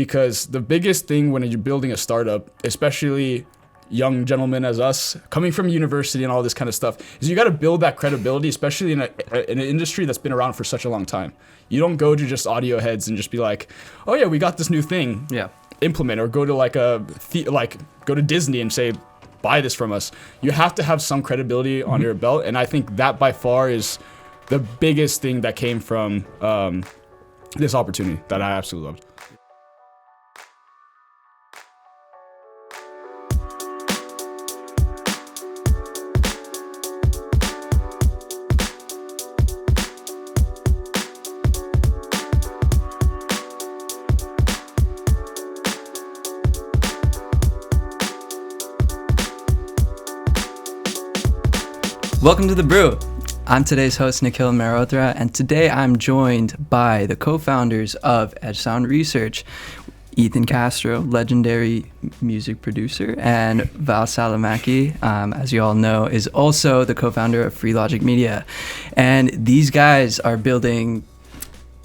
because the biggest thing when you're building a startup, especially young gentlemen as us, coming from university and all this kind of stuff, is you got to build that credibility, especially in an industry that's been around for such a long time. You don't go to just audio heads and just be like, oh yeah, we got this new thing. Yeah. Implement, or go to go to Disney and say, buy this from us. You have to have some credibility on your belt, and I think that by far is the biggest thing that came from this opportunity that I absolutely loved. Welcome to The Brew. I'm today's host, Nikhil Mehrotra, and today I'm joined by the co-founders of Edge Sound Research, Ethan Castro, legendary music producer, and Val Salamaki, as you all know, is also the co-founder of Free Logic Media. And these guys are building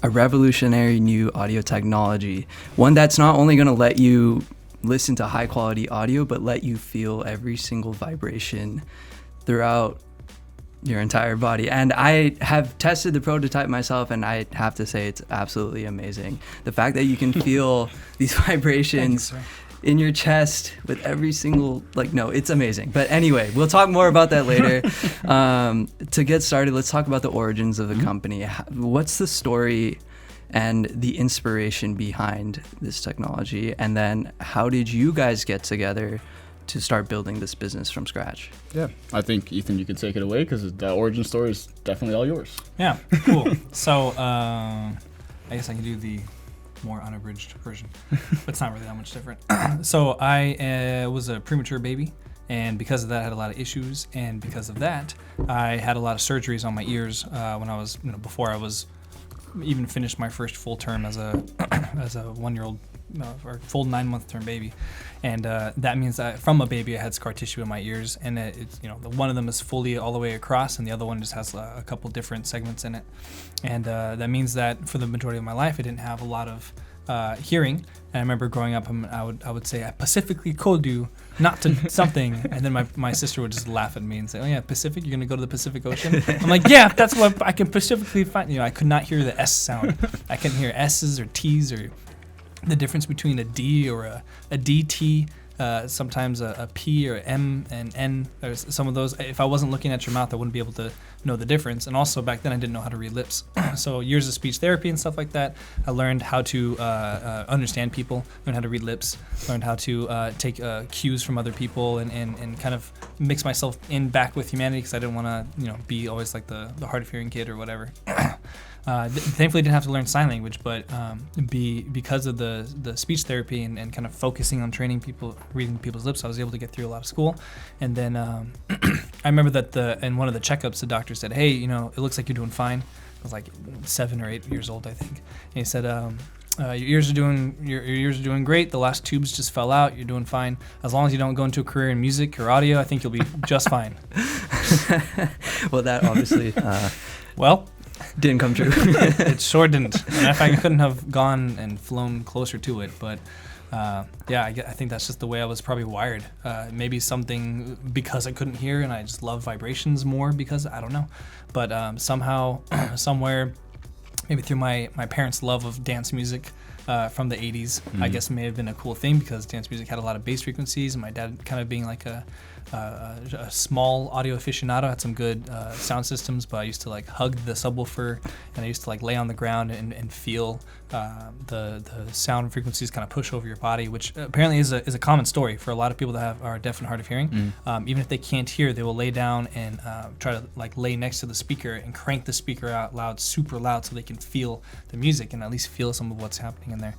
a revolutionary new audio technology, one that's not only going to let you listen to high quality audio, but let you feel every single vibration throughout your entire body. And I have tested the prototype myself, and I have to say it's absolutely amazing. The fact that you can feel these vibrations in your chest with every single, it's amazing. But anyway, we'll talk more about that later. To get started, let's talk about the origins of the company. What's the story and the inspiration behind this technology? And then how did you guys get together to start building this business from scratch? Yeah, I think, Ethan, you can take it away because the origin story is definitely all yours. Yeah, cool. So I guess I can do the more unabridged version, but it's not really that much different. So I was a premature baby, and because of that I had a lot of issues, and because of that I had a lot of surgeries on my ears when I was, before I was even finished my first full term as a 1-year-old or full 9-month term baby. And that means that from a baby I had scar tissue in my ears, and it's one of them is fully all the way across, and the other one just has a couple different segments in it. And that means that for the majority of my life I didn't have a lot of hearing. And I remember growing up, I would say, I specifically told you not to something, and then my sister would just laugh at me and say, oh yeah, Pacific, you're gonna go to the Pacific Ocean? I'm like, yeah, that's what I can specifically find. I could not hear the S sound. I couldn't hear S's or T's, or the difference between a D or a DT, sometimes a P or M and N. There's some of those. If I wasn't looking at your mouth, I wouldn't be able to know the difference. And also back then I didn't know how to read lips. So years of speech therapy and stuff like that, I learned how to understand people, learned how to read lips, learned how to take cues from other people, and kind of mix myself back with humanity, because I didn't want to be always like the hard of hearing kid or whatever. Thankfully, didn't have to learn sign language, but because of the speech therapy and kind of focusing on training people, reading people's lips, I was able to get through a lot of school. And then I remember that in one of the checkups, the doctor said, "Hey, it looks like you're doing fine." I was like 7 or 8 years old, I think. And he said, your ears are doing great. The last tubes just fell out. You're doing fine. As long as you don't go into a career in music or audio, I think you'll be just fine." Well, that obviously didn't come true. It sure didn't. And I couldn't have gone and flown closer to it. But I think that's just the way I was probably wired. Maybe something because I couldn't hear, and I just love vibrations more because I don't know. But somehow, somewhere, maybe through my parents' love of dance music from the 80s, I guess may have been a cool thing, because dance music had a lot of bass frequencies, and my dad kind of being like a small audio aficionado, had some good sound systems, but I used to hug the subwoofer, and I used to lay on the ground and feel the sound frequencies kind of push over your body, which apparently is a common story for a lot of people that are deaf and hard of hearing. Even if they can't hear, they will lay down and try to lay next to the speaker and crank the speaker out loud, super loud, so they can feel the music and at least feel some of what's happening in there.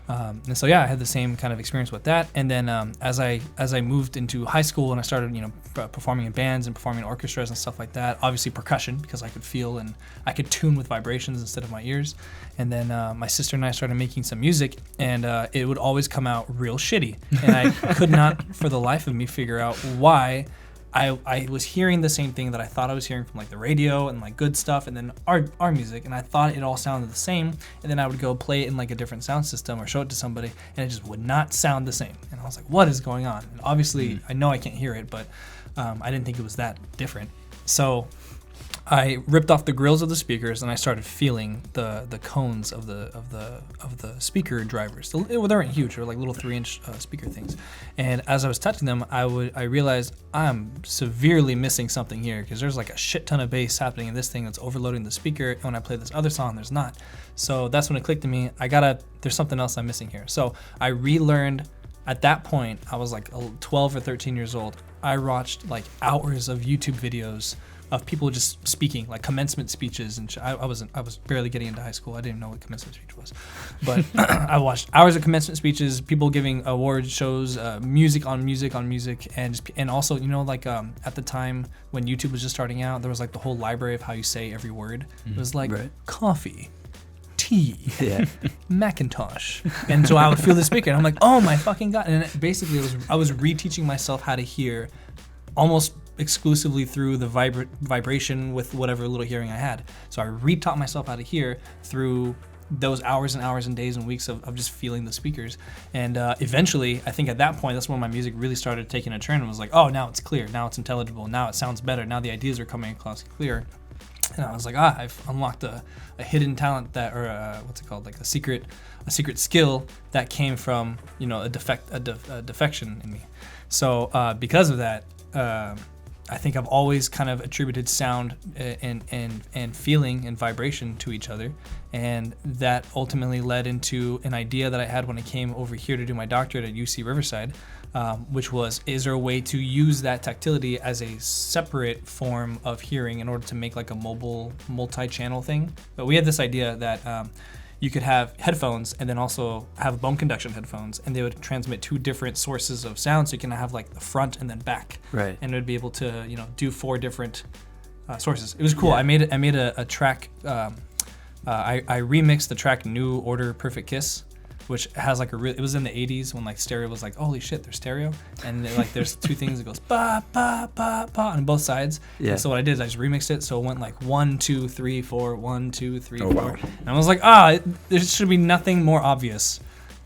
And so I had the same kind of experience with that. And then as I moved into high school and I started performing in bands and performing in orchestras and stuff like that, obviously percussion, because I could feel and I could tune with vibrations instead of my ears. And then my sister and I started making some music, and it would always come out real shitty, and I could not for the life of me figure out why I was hearing the same thing that I thought I was hearing from like the radio and like good stuff, and then our music, and I thought it all sounded the same. And then I would go play it in like a different sound system or show it to somebody, and it just would not sound the same. And I was like, what is going on? And obviously, I know I can't hear it, but I didn't think it was that different. So I ripped off the grills of the speakers and I started feeling the cones of the speaker drivers. They weren't huge; they were like little 3-inch speaker things. And as I was touching them, I realized I'm severely missing something here, because there's like a shit ton of bass happening in this thing that's overloading the speaker. And when I play this other song, there's not. So that's when it clicked to me. There's something else I'm missing here. So I relearned. At that point, I was like 12 or 13 years old. I watched like hours of YouTube videos of people just speaking, like commencement speeches, and I was barely getting into high school. I didn't even know what commencement speech was, but I watched hours of commencement speeches, people giving award shows, music on music, and also, you know, like at the time when YouTube was just starting out, there was like the whole library of how you say every word. It was like coffee, tea, Macintosh, and so I would feel the speaker, and I'm like, oh my fucking god! And basically, I was reteaching myself how to hear, almost exclusively through the vibration with whatever little hearing I had. So I retaught myself how to hear through those hours and hours and days and weeks of just feeling the speakers. And eventually, I think at that point, that's when my music really started taking a turn and was like, oh, now it's clear, now it's intelligible, now it sounds better, now the ideas are coming across clear. And I was like, I've unlocked a hidden talent that, or what's it called, like a secret skill that came from, you know, a defection in me. So because of that, I think I've always kind of attributed sound and feeling and vibration to each other, and that ultimately led into an idea that I had when I came over here to do my doctorate at UC Riverside, which was, is there a way to use that tactility as a separate form of hearing in order to make like a mobile multi-channel thing? But we had this idea that you could have headphones and then also have bone conduction headphones, and they would transmit 2 different sources of sound, so you can have like the front and then back, right? And it would be able to, you know, do 4 different sources. It was cool. Yeah. I made a track. I remixed the track "New Order Perfect Kiss," which has like it was in the 80s when like stereo was like, holy shit, there's stereo, and like there's 2 things that goes ba ba ba ba on both sides. Yeah. And so what I did is I just remixed it, so it went like 1 2 3 4 1 2 3 4. Wow. And I was like, there should be nothing more obvious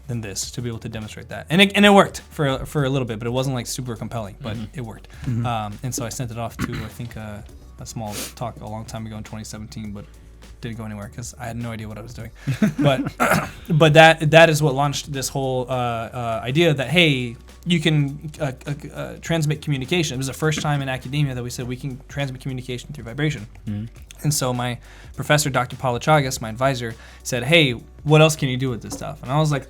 than this to be able to demonstrate that, and it worked for a little bit, but it wasn't like super compelling, but it worked. And so I sent it off to, I think, a small talk a long time ago in 2017, but didn't go anywhere because I had no idea what I was doing. But that is what launched this whole idea that, hey, you can transmit communication. It was the first time in academia that we said we can transmit communication through vibration. And so my professor, Dr. Chagas, my advisor, said, hey, what else can you do with this stuff? And I was like,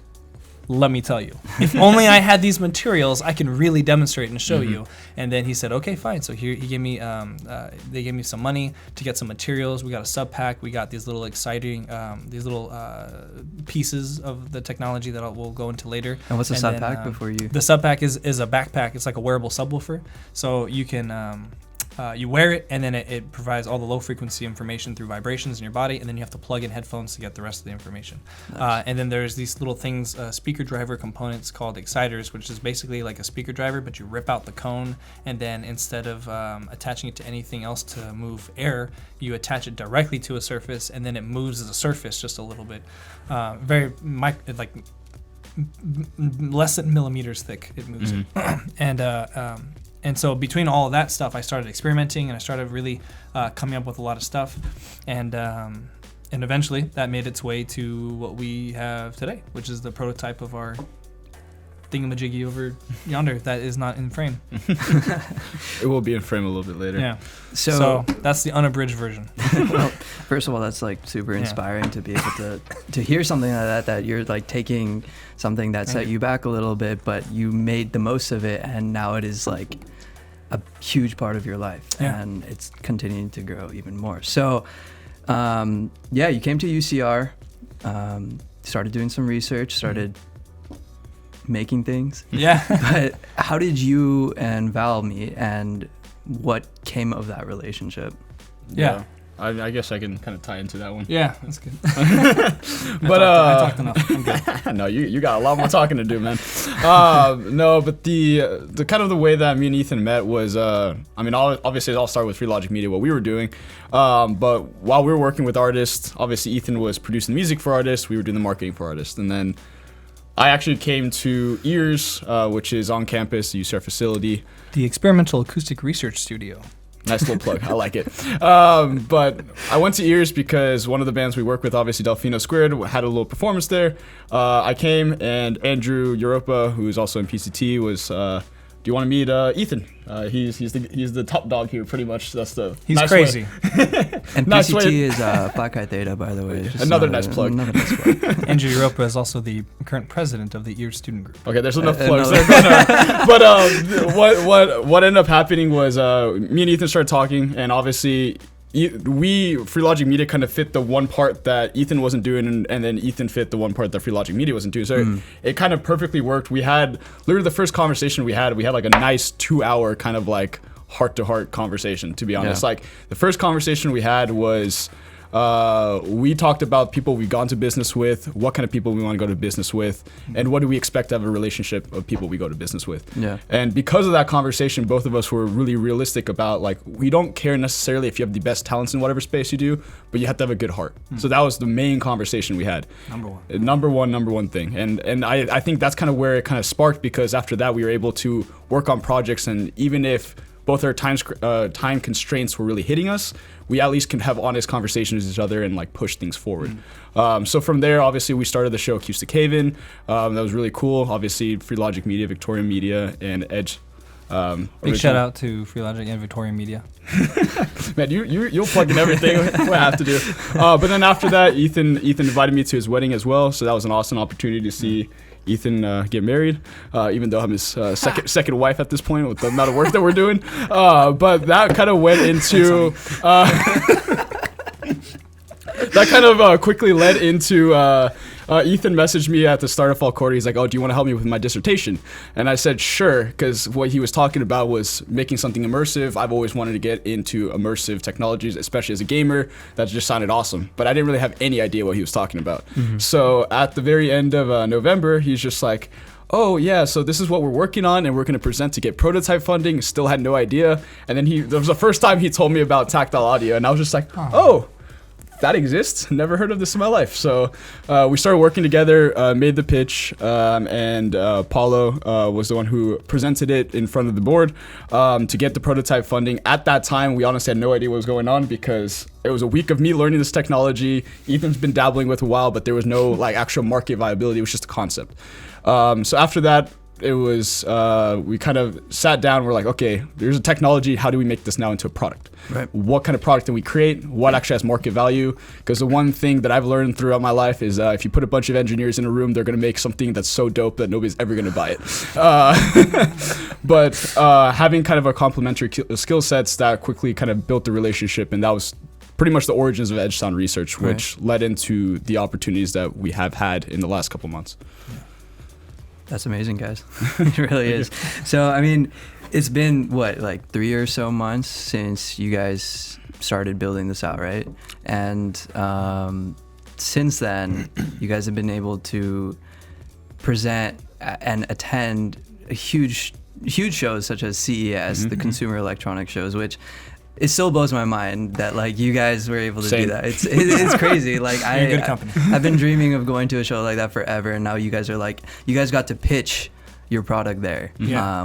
let me tell you. If only I had these materials, I can really demonstrate and show you. And then he said, okay, fine. So here he gave me, they gave me some money to get some materials. We got a sub pack. We got these little exciting, pieces of the technology that we'll go into later. And what's the sub pack before you? The sub pack is a backpack. It's like a wearable subwoofer. So you can, you wear it, and then it provides all the low frequency information through vibrations in your body, and then you have to plug in headphones to get the rest of the information. Nice. And then there's these little things, speaker driver components called exciters, which is basically like a speaker driver, but you rip out the cone, and then instead of attaching it to anything else to move air, you attach it directly to a surface, and then it moves as a surface just a little bit. Less than millimeters thick, it moves. And so between all of that stuff, I started experimenting, and I started really coming up with a lot of stuff. And eventually that made its way to what we have today, which is the prototype of our Thingamajiggy over yonder that is not in frame. It will be in frame a little bit later. Yeah. So that's the unabridged version. Well, first of all, that's like super inspiring to be able to hear something like that you're like taking something that set you back a little bit, but you made the most of it, and now it is like a huge part of your life, and it's continuing to grow even more. So you came to UCR, started doing some research, started making things. Yeah. But how did you and Val meet, and what came of that relationship? Yeah. I guess I can kind of tie into that one. Yeah, that's good. But I talked enough. I'm good. no, you got a lot more talking to do, man. No, but the kind of the way that me and Ethan met was, obviously it all started with Free Logic Media, what we were doing. But while we were working with artists, obviously Ethan was producing music for artists, we were doing the marketing for artists, and then I actually came to EARS, which is on campus, the UCR facility. The Experimental Acoustic Research Studio. Nice little plug. I like it. But I went to EARS because one of the bands we work with, obviously Delfino Squared, had a little performance there. I came, and Andrew Europa, who is also in PCT, was, do you want to meet Ethan? He's the top dog here, pretty much. That's the He's nice crazy. And Nice PCT way. is Phi Chi Theta, by the way. Just Another nice plug. Another nice plug. Andrew Europa is also the current president of the EARS student group. Okay, there's enough plugs another- there. But what ended up happening was me and Ethan started talking, and obviously Free Logic Media kind of fit the one part that Ethan wasn't doing, and then Ethan fit the one part that Free Logic Media wasn't doing. So it kind of perfectly worked. We had literally the first conversation we had like a nice 2-hour kind of like heart-to-heart conversation, to be honest. Yeah. Like the first conversation we had was we talked about people we've gone to business with, what kind of people we want to go to business with, and what do we expect to have a relationship of people we go to business with. Yeah. And because of that conversation, both of us were really realistic about, like, we don't care necessarily if you have the best talents in whatever space you do, but you have to have a good heart. So that was the main conversation we had. Number one thing. And I think that's kind of where it kind of sparked, because after that we were able to work on projects, and even if both our time constraints were really hitting us, we at least can have honest conversations with each other and like push things forward. So from there, obviously, we started the show Acoustic Haven. That was really cool. Obviously, Free Logic Media, Victoria Media, and Edge. Big shout out to Free Logic and Victoria Media. Man, you'll plug in everything. What I have to do. But then after that, Ethan invited me to his wedding as well. So that was an awesome opportunity to see Ethan get married, even though I'm his second wife at this point with the amount of work that we're doing. But that kind of went into that kind of quickly led into Ethan messaged me at the start of fall quarter. He's like, "Oh, do you want to help me with my dissertation?" And I said, "Sure," because what he was talking about was making something immersive. I've always wanted to get into immersive technologies, especially as a gamer. That just sounded awesome, but I didn't really have any idea what he was talking about. So at the very end of November, he's just like, "Oh yeah, so this is what we're working on, and we're going to present to get prototype funding." Still had no idea. And then that was the first time he told me about tactile audio, and I was just like, "Oh, that exists. Never heard of this in my life." So we started working together, made the pitch, and Paulo was the one who presented it in front of the board to get the prototype funding. At that time, we honestly had no idea what was going on, because it was a week of me learning this technology. Ethan's been dabbling with a while, but there was no like actual market viability. It was just a concept. So after that, it was we kind of sat down. We're like, okay, there's a technology. How do we make this now into a product? Right. What kind of product can we create? What actually has market value? Because the one thing that I've learned throughout my life is if you put a bunch of engineers in a room, they're going to make something that's so dope that nobody's ever going to buy it. But having kind of a complementary skill sets, that quickly kind of built the relationship, and that was pretty much the origins of Edge Sound Research, which led into the opportunities that we have had in the last couple months. That's amazing, guys. It really is. So, I mean, it's been, like 3 or so months since you guys started building this out, right? And since then, you guys have been able to present and attend huge shows such as CES, the Consumer Electronics shows, which it still blows my mind that like you guys were able to do that. It's crazy. Like You're in good company. I've been dreaming of going to a show like that forever, and now you guys got to pitch your product there,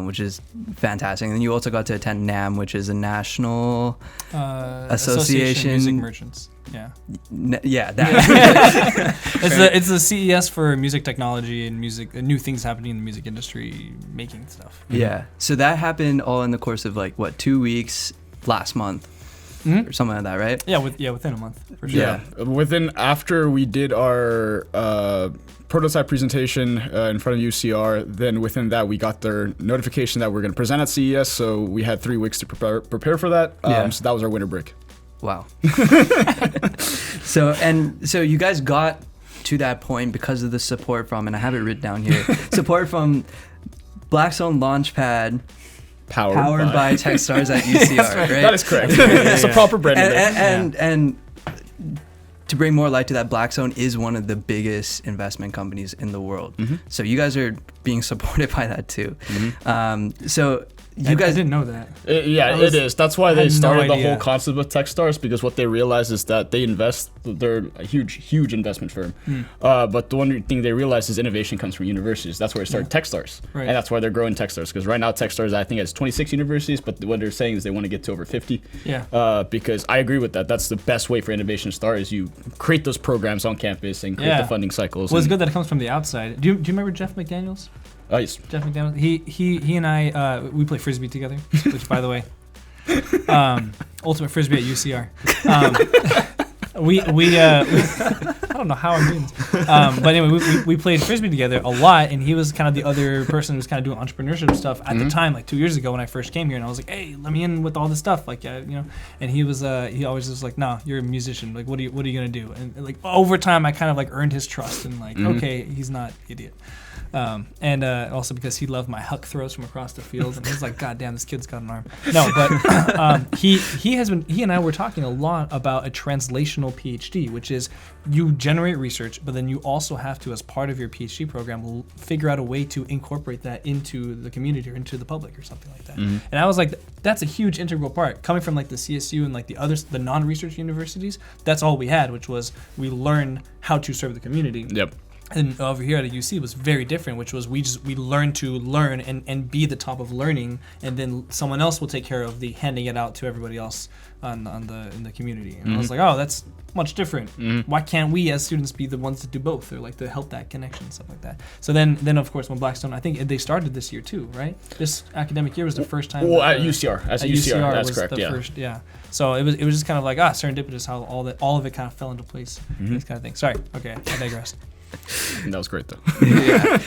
which is fantastic. And then you also got to attend NAMM, which is a national association of music merchants. Yeah. That. It's the CES for music technology and new things happening in the music industry, making stuff. Yeah. So that happened all in the course of like 2 weeks last month. Or something like that, right? Yeah, within a month, for sure. Yeah, after we did our prototype presentation in front of UCR, then within that we got their notification that we're going to present at CES, so we had 3 weeks to prepare for that. So that was our winter break. Wow. So you guys got to that point because of the support from, and I have it written down here, support from Blackstone Launchpad, Powered by Techstars at UCR, right? That is correct. It's a proper branding. And to bring more light to that, Blackstone is one of the biggest investment companies in the world. So you guys are being supported by that too. So you guys didn't know that. It is. That's why they started the idea. whole concept with Techstars, because what they realize is that they're a huge investment firm. But the one thing they realize is innovation comes from universities. That's where it started Techstars. Right. And that's why they're growing Techstars, because right now Techstars, I think, has 26 universities, but what they're saying is they want to get to over 50. Because I agree with that. That's the best way for innovation to start, is you create those programs on campus and create the funding cycles. Well, it's good that it comes from the outside. Do you remember Jeff McDaniels? Yes. Jeff McDaniels. He and I we play frisbee together, which, by the way, ultimate frisbee at UCR. We I don't know how I'm doing this, but anyway, we played frisbee together a lot, and he was kind of the other person who was kind of doing entrepreneurship stuff at the time, like 2 years ago when I first came here, and I was like, hey, let me in with all this stuff, like and he was he always was like, no, you're a musician, like what are you gonna do? And like over time, I kind of like earned his trust, and like okay, he's not idiot. And also because he loved my huck throws from across the field, and he was like, God damn, this kid's got an arm. No, but he and I were talking a lot about a translational PhD, which is you generate research, but then you also have to, as part of your PhD program, figure out a way to incorporate that into the community or into the public or something like that. And I was like, that's a huge integral part. Coming from like the CSU and like the non-research universities, that's all we had, which was we learned how to serve the community. Yep. And over here at a UC was very different, which was we learned to learn and be the top of learning, and then someone else will take care of the handing it out to everybody else in the community. And I was like, oh, that's much different. Why can't we as students be the ones to do both, or like to help that connection and stuff like that? So then of course when Blackstone, I think they started this year too, right? This academic year was the first time. Well, at UCR, that's was correct. The first, So it was just kind of like serendipitous how all of it kind of fell into place. This kind of thing. Sorry. Okay, I digressed. That was great though.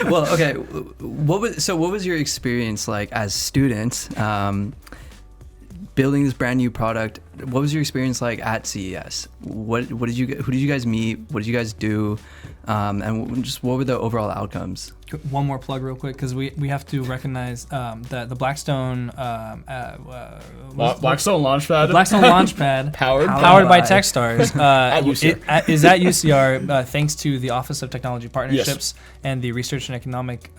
Well, okay. What was your experience like as students building this brand new product? What was your experience like at CES? Who did you guys meet? What did you guys do? And just what were the overall outcomes? One more plug real quick, because we have to recognize that the Blackstone Blackstone Launchpad. Blackstone Launchpad powered by Techstars is at UCR thanks to the Office of Technology Partnerships and the Research and Economic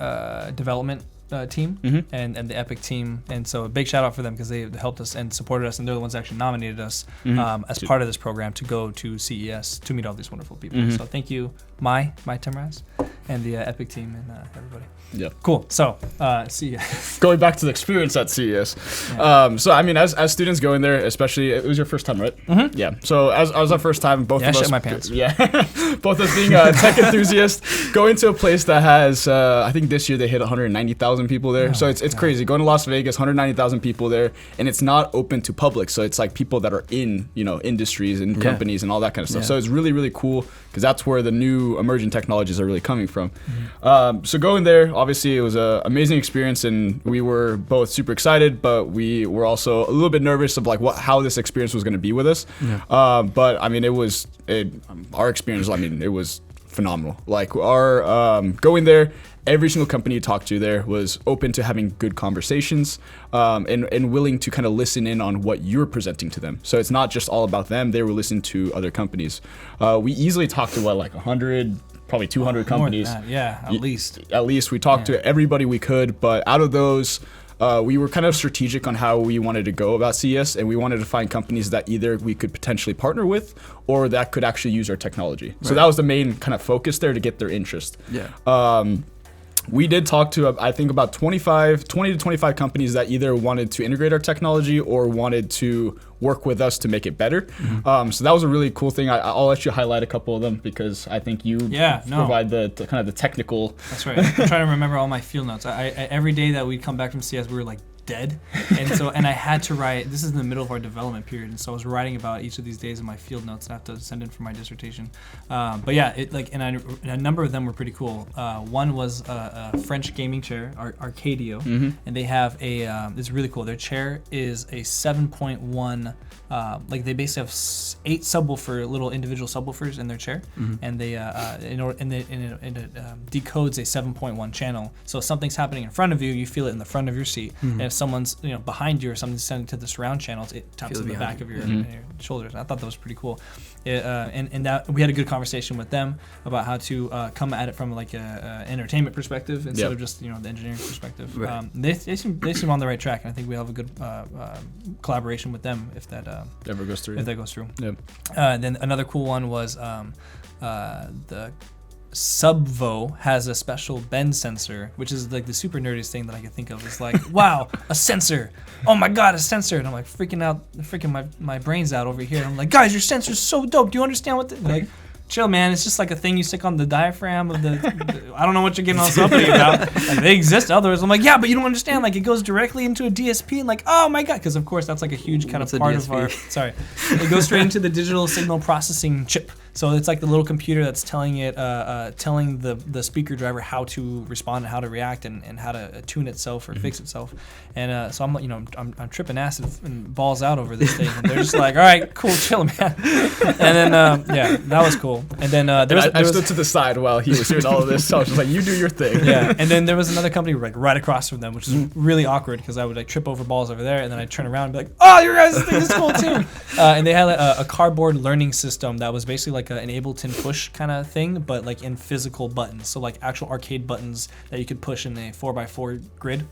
Development team and the Epic team, and so a big shout out for them because they helped us and supported us, and they're the ones that actually nominated us as part of this program to go to CES to meet all these wonderful people. So thank you, my Timraz, and the Epic team and everybody. Yeah. Cool. So CES. Going back to the experience at CES. So I mean, as students going there, especially, it was your first time, right? Yeah. So as our first time, both of us. I shit my pants. Yeah. Both of us being tech enthusiasts, going to a place that has, I think this year they hit 190,000 people there. So it's crazy. Going to Las Vegas, 190,000 people there, and it's not open to public. So it's like people that are in, industries and companies and all that kind of stuff. So it's really, really cool because that's where the new emerging technologies are really coming from. So going there, obviously it was an amazing experience, and we were both super excited, but we were also a little bit nervous of like how this experience was going to be with us. But I mean, our experience, I mean, it was phenomenal. Like our going there, every single company you talked to there was open to having good conversations and willing to kind of listen in on what you're presenting to them. So it's not just all about them. They were listening to other companies. We easily talked to like 100, probably 200 companies. More than that. Yeah, at least. At least we talked to everybody we could, but out of those, we were kind of strategic on how we wanted to go about CES, and we wanted to find companies that either we could potentially partner with or that could actually use our technology. So that was the main kind of focus there, to get their interest. We did talk to, I think, about 20 to 25 companies that either wanted to integrate our technology or wanted to work with us to make it better. So that was a really cool thing. I'll let you highlight a couple of them because I think you provide the kind of the technical. That's right. I'm trying to remember all my field notes. I every day that we'd come back from CS, we were like dead, and I had to write. This is in the middle of our development period, and so I was writing about each of these days in my field notes, and I have to send in for my dissertation. But yeah, and a number of them were pretty cool. One was a French gaming chair, Arcadio, and they have it's really cool. Their chair is a 7.1. Like they basically have 8 little individual subwoofers in their chair, and they it decodes a 7.1 channel. So if something's happening in front of you, you feel it in the front of your seat, and if someone's behind you or something sending to the surround channels, it taps in the back of your shoulders. I thought that was pretty cool. And that we had a good conversation with them about how to come at it from like a entertainment perspective instead of just the engineering perspective. Right. They seem on the right track, and I think we have a good collaboration with them if that ever goes through. If that goes through. Yeah. Then another cool one was the Subveau has a special bend sensor, which is like the super nerdiest thing that I could think of. It's like, wow, a sensor. Oh my God, a sensor. And I'm like freaking my brains out over here. I'm like, guys, your sensor's so dope. Do you understand what like, chill, man. It's just like a thing you stick on the diaphragm of the I don't know what you're getting all so uppity about. Like, they exist otherwise. I'm like, yeah, but you don't understand. Like, it goes directly into a DSP. And like, oh my God. Because, of course, that's like a huge kind of part of our... Sorry. It goes straight into the digital signal processing chip. So it's like the little computer that's telling the speaker driver how to respond and how to react and how to tune itself or fix itself. And so I'm tripping acid and balls out over this thing. And they're just like, all right, cool, chill, man. And then that was cool. And then I stood to the side while he was doing all of this. So I was just like, you do your thing. Yeah. And then there was another company like right across from them, which is really awkward because I would like trip over balls over there, and then I'd turn around and be like, oh, your guys' thing is cool too. And they had a cardboard learning system that was basically like an Ableton push kind of thing, but like in physical buttons. So like actual arcade buttons that you could push in a 4x4 grid.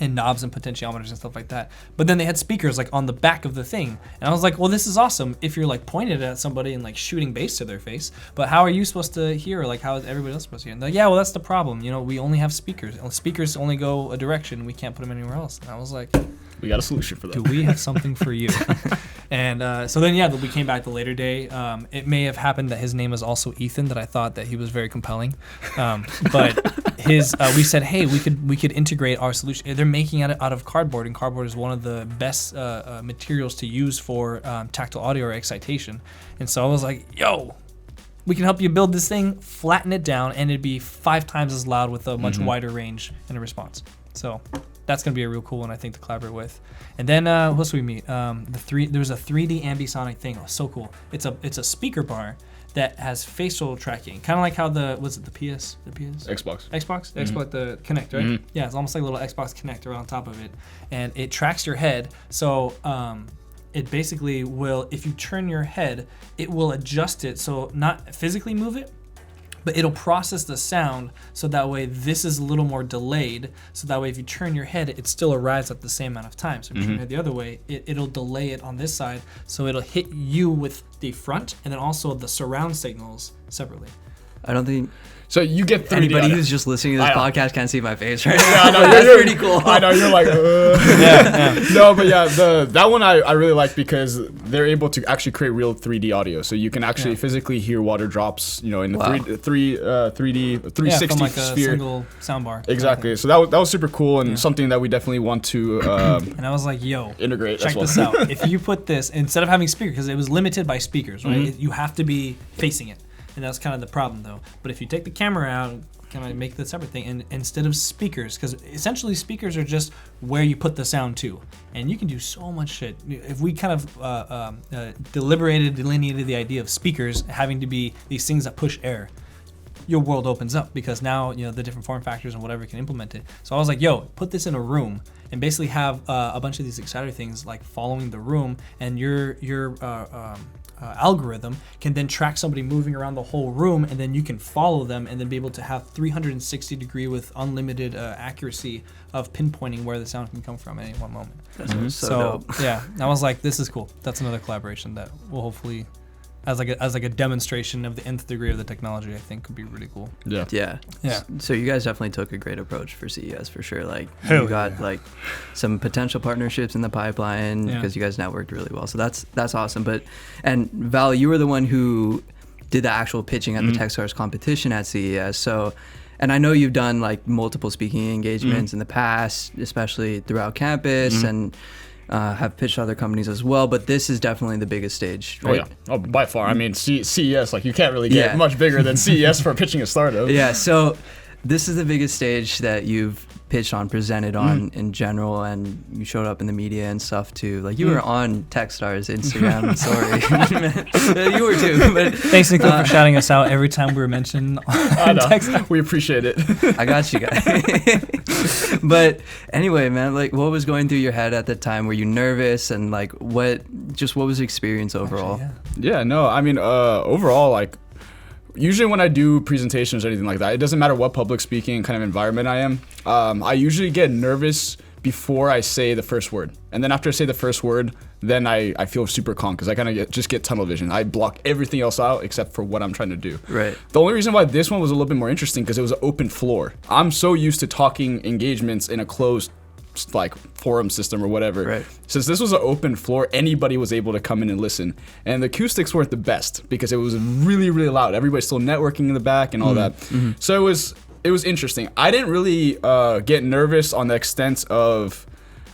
And knobs and potentiometers and stuff like that. But then they had speakers like on the back of the thing. And I was like, well, this is awesome if you're like pointed at somebody and like shooting bass to their face. But how are you supposed to hear? Or like how is everybody else supposed to hear? And they're like, yeah, well, that's the problem. We only have speakers. Speakers only go a direction. We can't put them anywhere else. And I was like, we got a solution for that. Do we have something for you? And so then, we came back the later day. It may have happened that his name was also Ethan, that I thought that he was very compelling. But we said, hey, we could integrate our solution. They're making it out of cardboard, and cardboard is one of the best materials to use for tactile audio or excitation. And so I was like, yo, we can help you build this thing, flatten it down, and it'd be 5 times as loud with a much wider range in a response. So that's gonna be a real cool one, I think, to collaborate with. And then what else did we meet? There was a 3D ambisonic thing. Oh, so cool. It's a speaker bar that has facial tracking, kind of like how the PS Xbox the Kinect, right? Yeah, it's almost like a little Xbox Kinect right on top of it, and it tracks your head. So it basically will, if you turn your head, it will adjust it, so not physically move it, but it'll process the sound so that way this is a little more delayed, so that way if you turn your head, it still arrives at the same amount of time. So if you turn your head the other way, it'll delay it on this side, so it'll hit you with the front and then also the surround signals separately. I don't think... So you get 3D. Anybody who's just listening to this podcast can't see my face right now. Yeah, I know, That's pretty cool. I know, you're like, No, but yeah, that one I really like because they're able to actually create real 3D audio. So you can actually physically hear water drops, in the 360 from like sphere. A single soundbar. Exactly. So that was super cool and something that we definitely want to and I was like, yo, integrate. Check this out. If you put this, instead of having speakers, because it was limited by speakers, right? You have to be facing it. And that's kind of the problem, though. But if you take the camera out, kind of make the separate thing, and instead of speakers, because essentially speakers are just where you put the sound to, and you can do so much shit. If we kind of delineated the idea of speakers having to be these things that push air, your world opens up, because now the different form factors and whatever can implement it. So I was like, yo, put this in a room and basically have a bunch of these exciter things like following the room, and your algorithm can then track somebody moving around the whole room, and then you can follow them and then be able to have 360 degree with unlimited accuracy of pinpointing where the sound can come from at any one moment. That's so dope. Yeah, I was like, this is cool. That's another collaboration that will hopefully, as like a demonstration of the nth degree of the technology, I think could be really cool. Yeah. So you guys definitely took a great approach for CES for sure. Like you got like some potential partnerships in the pipeline because you guys networked really well. So that's awesome. And Val, you were the one who did the actual pitching at the Techstars competition at CES. So, and I know you've done like multiple speaking engagements in the past, especially throughout campus and have pitched other companies as well, but this is definitely the biggest stage, right? Oh, by far. I mean, CES, like you can't really get much bigger than CES for pitching a startup. Yeah, so this is the biggest stage that you've pitched on, presented on in general, and you showed up in the media and stuff too. Like you were on Techstars Instagram story. You were too. But, thanks, Nico, for shouting us out every time we were mentioned on Techstars. We appreciate it. I got you guys. But anyway, man, like what was going through your head at the time? Were you nervous, and like what was the experience overall? Actually, Yeah, no, I mean, overall, like, usually when I do presentations or anything like that, it doesn't matter what public speaking kind of environment I am. I usually get nervous before I say the first word. And then after I say the first word, then I feel super calm because I kind of just get tunnel vision. I block everything else out except for what I'm trying to do. Right. The only reason why this one was a little bit more interesting because it was an open floor. I'm so used to talking engagements in a closed like forum system or whatever. Right. Since this was an open floor, anybody was able to come in and listen. And the acoustics weren't the best because it was really, really loud. Everybody's still networking in the back and all that. Mm-hmm. So it was interesting. I didn't really get nervous on the extent of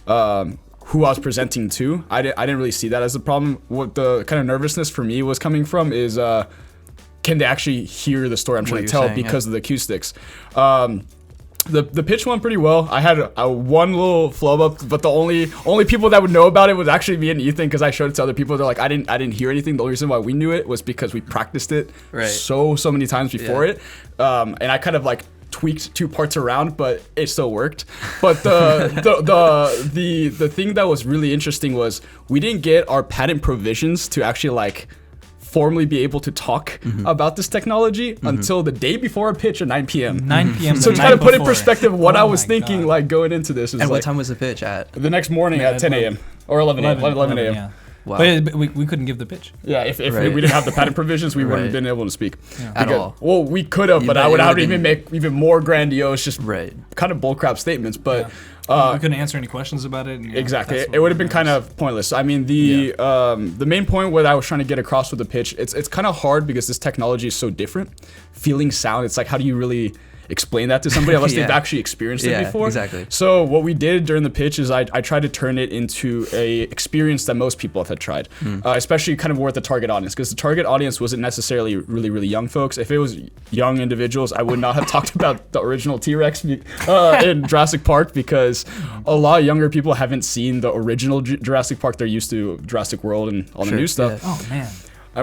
who I was presenting to. I didn't really see that as a problem. What the kind of nervousness for me was coming from is can they actually hear the story I'm trying to tell because of the acoustics. The pitch went pretty well. I had a one little flub up, but the only people that would know about it was actually me and Ethan because I showed it to other people. They're like, I didn't hear anything. The only reason why we knew it was because we practiced it so many times before it, and I kind of like tweaked 2 parts around, but it still worked. But the thing that was really interesting was we didn't get our patent provisions to actually like formally be able to talk about this technology until the day before a pitch at 9 p.m. 9 p.m. So to kind of put in perspective what I was thinking like going into this. And what time was the pitch at? The next morning at 10 a.m. or 11 a.m. Yeah. Wow. But we couldn't give the pitch. Yeah, if we didn't have the patent provisions, we wouldn't have been able to speak. Yeah. At all. Well, we could have, but I would have even make even more grandiose, just kind of bullcrap statements. But we couldn't answer any questions about it. And, exactly, it would have been kind of pointless. I mean, the main point what I was trying to get across with the pitch, it's kind of hard because this technology is so different. Feeling sound, it's like how do you really explain that to somebody unless they've actually experienced it before. Exactly. So what we did during the pitch is I tried to turn it into a experience that most people have had tried, especially kind of more at the target audience, because the target audience wasn't necessarily really, really young folks. If it was young individuals, I would not have talked about the original T-Rex in Jurassic Park, because a lot of younger people haven't seen the original Jurassic Park. They're used to Jurassic World and all the new stuff. Oh man.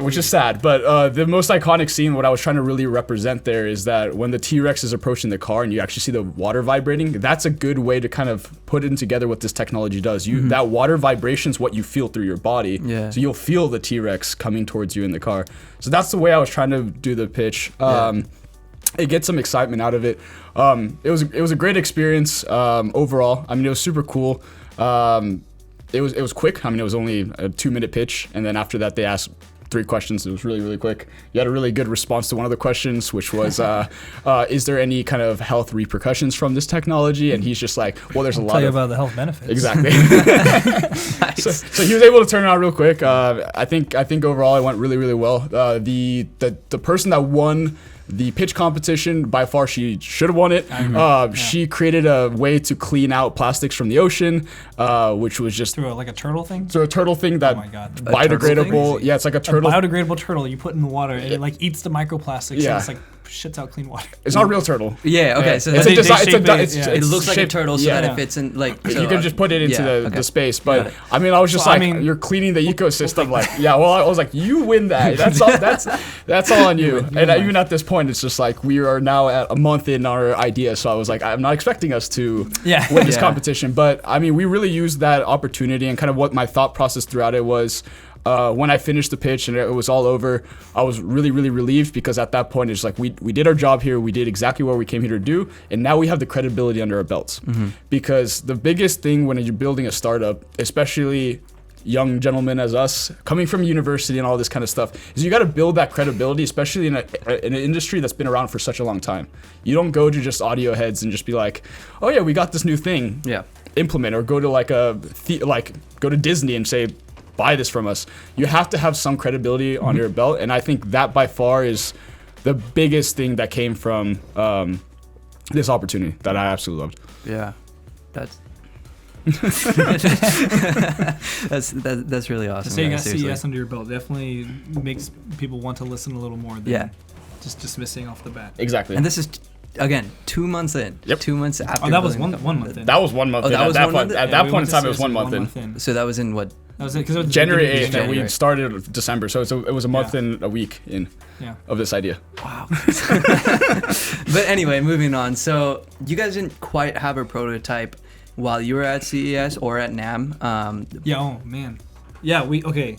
Which is sad, but the most iconic scene, what I was trying to really represent there, is that when the T-Rex is approaching the car and you actually see the water vibrating, that's a good way to kind of put it together what this technology does. That water vibration is what you feel through your body, so you'll feel the T-Rex coming towards you in the car. So that's the way I was trying to do the pitch. It gets some excitement out of it. It was a great experience overall. I mean, it was super cool. It was quick. I mean, it was only a 2-minute pitch, and then after that they asked 3 questions. It was really, really quick. You had a really good response to one of the questions, which was, is there any kind of health repercussions from this technology? And he's just like, well, there's a lot tell you about the health benefits. Exactly. So he was able to turn it around real quick. I think overall it went really, really well. The person that won the pitch competition, by far, she should have won it. She created a way to clean out plastics from the ocean, which was just through a turtle thing. So a turtle thing that biodegradable. Yeah, it's like a turtle. A biodegradable turtle you put in the water and it like eats the microplastics. And it's like shits out clean water. It's not a real turtle. Yeah. Okay. So it looks like a turtle, so that it fits in like. So you can just put it into the space. But I mean, I was just you're cleaning the ecosystem. Like, well, I was like, you win that. That's all on you. And even at this point, it's just like we are now at a month in our idea. So I was like, I'm not expecting us to win this competition. But I mean, we really used that opportunity, and kind of what my thought process throughout it was. When I finished the pitch and it was all over, I was really, really relieved, because at that point it's like we did our job here, we did exactly what we came here to do, and now we have the credibility under our belts. Because the biggest thing when you're building a startup, especially young gentlemen as us, coming from university and all this kind of stuff, is you got to build that credibility, especially in an industry that's been around for such a long time. You don't go to just audio heads and just be like, oh yeah, we got this new thing, implement, or go to go to Disney and say, buy this from us. You have to have some credibility on your belt, and I think that by far is the biggest thing that came from this opportunity that I absolutely loved. Yeah, that's that's really awesome. So you got CES under your belt definitely makes people want to listen a little more than just dismissing off the bat. Exactly. And this is again, 2 months in. Yep. 2 months after. Oh, that was building one month in. That was 1 month. Oh, in. that was At 1 month in? At that point in time, it was 1 month in. in. So that was in what? That was it, because it was January the 8th, beginning of and we January. started December, so it was a month Yeah. and a week in Yeah. of this idea. Wow. But anyway, moving on. So you guys didn't quite have a prototype while you were at CES or at NAMM. Yeah. Oh man. Yeah. Okay.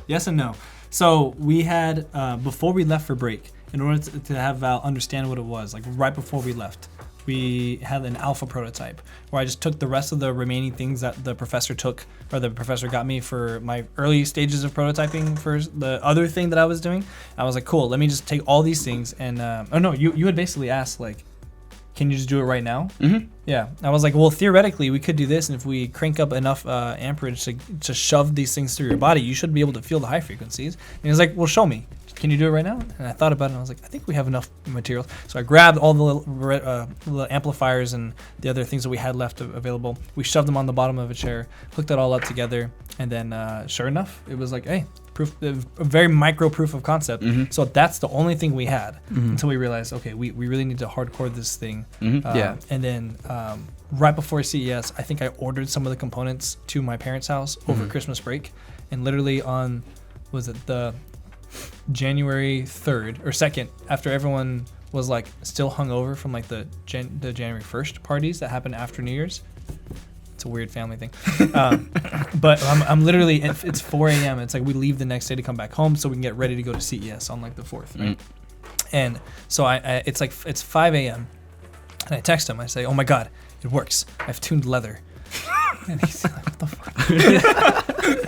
Yes and no. So we had before we left for break, in order to have Val understand what it was, like right before we left, we had an alpha prototype where I just took the rest of the remaining things that the professor took, or the professor got me for my early stages of prototyping for the other thing that I was doing. I was like, cool, let me just take all these things and, oh no, you had basically asked like, can you just do it right now? Mm-hmm. Yeah. I was like, well, theoretically, we could do this, and if we crank up enough amperage to shove these things through your body, you should be able to feel the high frequencies. And he was like, well, show me. Can you do it right now? And I thought about it, and I was like, I think we have enough material. So I grabbed all the little amplifiers and the other things that we had left available. We shoved them on the bottom of a chair, hooked it all up together, and then sure enough, it was like, hey, a very micro proof of concept. Mm-hmm. So that's the only thing we had until we realized, okay, we really need to hardcore this thing. Mm-hmm. Yeah. And then right before CES, I think I ordered some of the components to my parents' house over Christmas break, and literally on, was it the January 3rd or 2nd, after everyone was like still hungover from like the January 1st parties that happened after New Year's. It's a weird family thing. But I'm literally, it's 4 a.m. It's like we leave the next day to come back home so we can get ready to go to CES on like the 4th, right? And so it's 5 a.m. and I text him. I say, oh my God, it works. I've tuned leather. And he's like, what the fuck?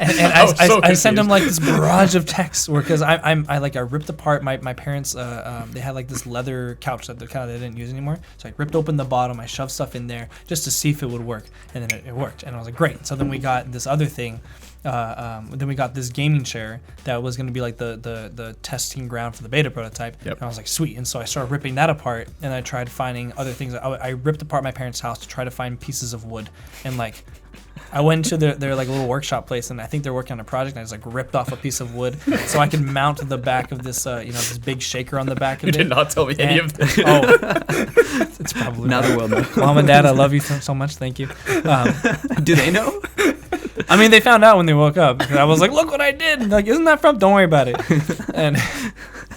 and I send him like this barrage of texts because I ripped apart my parents. They had like this leather couch that they didn't use anymore. So I ripped open the bottom. I shoved stuff in there just to see if it would work, and then it worked. And I was like, great. So then we got this other thing. Then we got this gaming chair that was going to be like the testing ground for the beta prototype. Yep. And I was like, sweet. And so I started ripping that apart, and I tried finding other things. I ripped apart my parents' house to try to find pieces of wood, and like I went to their like little workshop place, and I think they're working on a project. And I just like ripped off a piece of wood so I could mount the back of this this big shaker on the back of You it. did not tell me any of this. Oh, it's probably Now the world knows. Mom and Dad, I love you so much. Thank you. Do they know? I mean, they found out when they woke up. I was like, look what I did. And like, isn't that from? Don't worry about it. And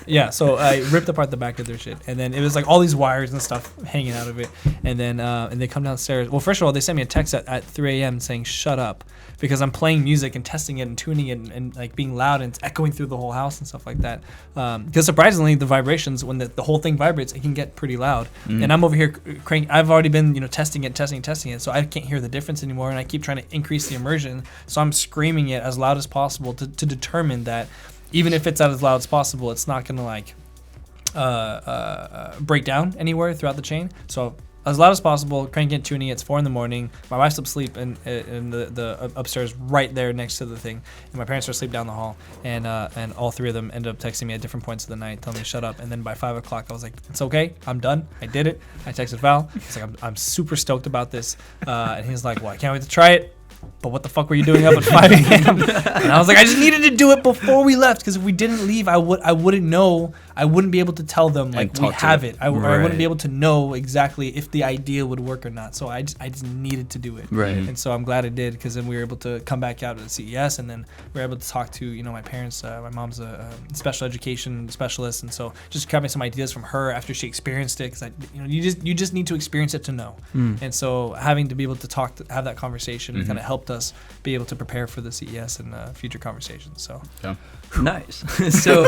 yeah, so I ripped apart the back of their shit. And then it was like all these wires and stuff hanging out of it. And then and they come downstairs. Well, first of all, they sent me a text at 3 a.m. saying, shut up. Because I'm playing music and testing it and tuning it and like being loud and it's echoing through the whole house and stuff like that. Because surprisingly, the vibrations, when the whole thing vibrates, it can get pretty loud. And I'm over here I've already been testing it, so I can't hear the difference anymore. And I keep trying to increase the immersion, so I'm screaming it as loud as possible to determine that even if it's as loud as possible, it's not gonna like break down anywhere throughout the chain. So as loud as possible, cranking it, tuning it. It's 4 a.m. My wife's asleep in the upstairs right there next to the thing, and my parents are asleep down the hall. And all three of them ended up texting me at different points of the night, telling me to shut up. And then by 5 o'clock, I was like, it's okay, I'm done, I did it. I texted Val. He's like, I'm super stoked about this, and he's like, well, I can't wait to try it. But what the fuck were you doing up at 5 a.m.? And I was like, I just needed to do it before we left, because if we didn't leave, I wouldn't know. I wouldn't be able to tell them like we have it. I wouldn't be able to know exactly if the idea would work or not. So I just needed to do it. Right. And so I'm glad I did, because then we were able to come back out to the CES, and then we were able to talk to my parents. My mom's a special education specialist, and so just grabbing some ideas from her after she experienced it, because you just need to experience it to know. And so having to be able to have that conversation kind of helped us be able to prepare for the CES and future conversations. So Yeah. Nice. So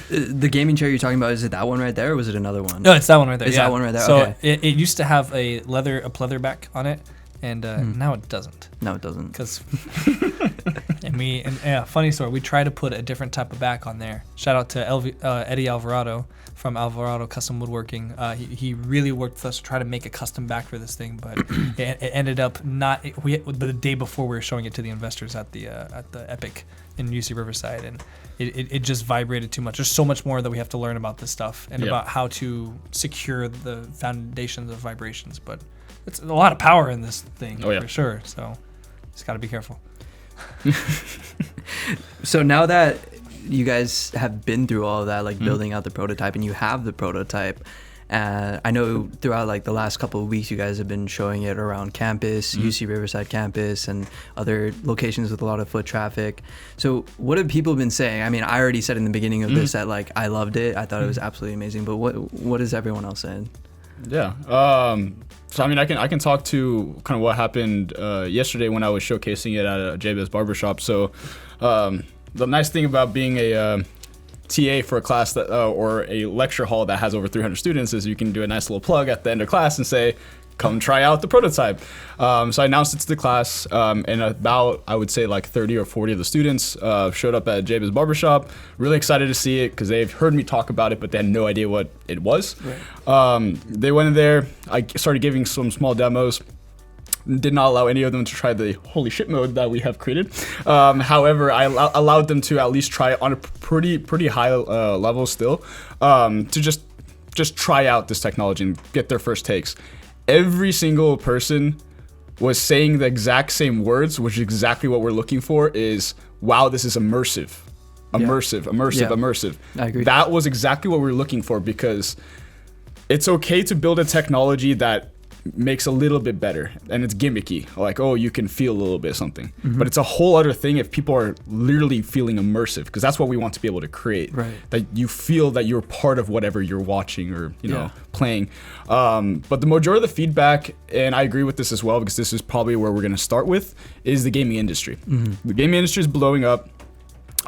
the gaming chair you're talking about, is it that one right there, or was it another one? no, it's that one right there. Is that one right there? So Okay. it used to have a pleather back on it, and now it doesn't. No, it doesn't. Because funny story, we tried to put a different type of back on there. Shout out to Eddie Alvarado from Alvarado Custom Woodworking. He really worked with us to try to make a custom back for this thing, but it ended up not. The day before we were showing it to the investors at the Epic in UC Riverside, and it just vibrated too much. There's so much more that we have to learn about this stuff and about how to secure the foundations of vibrations, but it's a lot of power in this thing for sure. So just got to be careful. So now that you guys have been through all of that, like building out the prototype, and you have the prototype, I know throughout like the last couple of weeks, you guys have been showing it around campus, UC Riverside campus, and other locations with a lot of foot traffic. So what have people been saying? I mean, I already said in the beginning of this that like I loved it. I thought it was absolutely amazing. But what is everyone else saying? Yeah. So I mean, I can talk to kind of what happened yesterday when I was showcasing it at a JBS barbershop. So the nice thing about being a TA for a class that or a lecture hall that has over 300 students is you can do a nice little plug at the end of class and say, come try out the prototype. So I announced it to the class, and about, I would say like 30 or 40 of the students showed up at JB's barbershop. Really excited to see it because they've heard me talk about it, but they had no idea what it was. Right. They went in there, I started giving some small demos. Did not allow any of them to try the holy shit mode that we have created. However, I allowed them to at least try it on a pretty high level still, to just try out this technology and get their first takes. Every single person was saying the exact same words, which is exactly what we're looking for is, wow, this is immersive. Immersive. I agree. That was exactly what we were looking for because it's okay to build a technology that makes a little bit better and it's gimmicky, like, oh, you can feel a little bit something, but it's a whole other thing if people are literally feeling immersive, because that's what we want to be able to create, right? That you feel that you're part of whatever you're watching or you know playing. But the majority of the feedback, and I agree with this as well because this is probably where we're going to start with, is the gaming industry. The gaming industry is blowing up.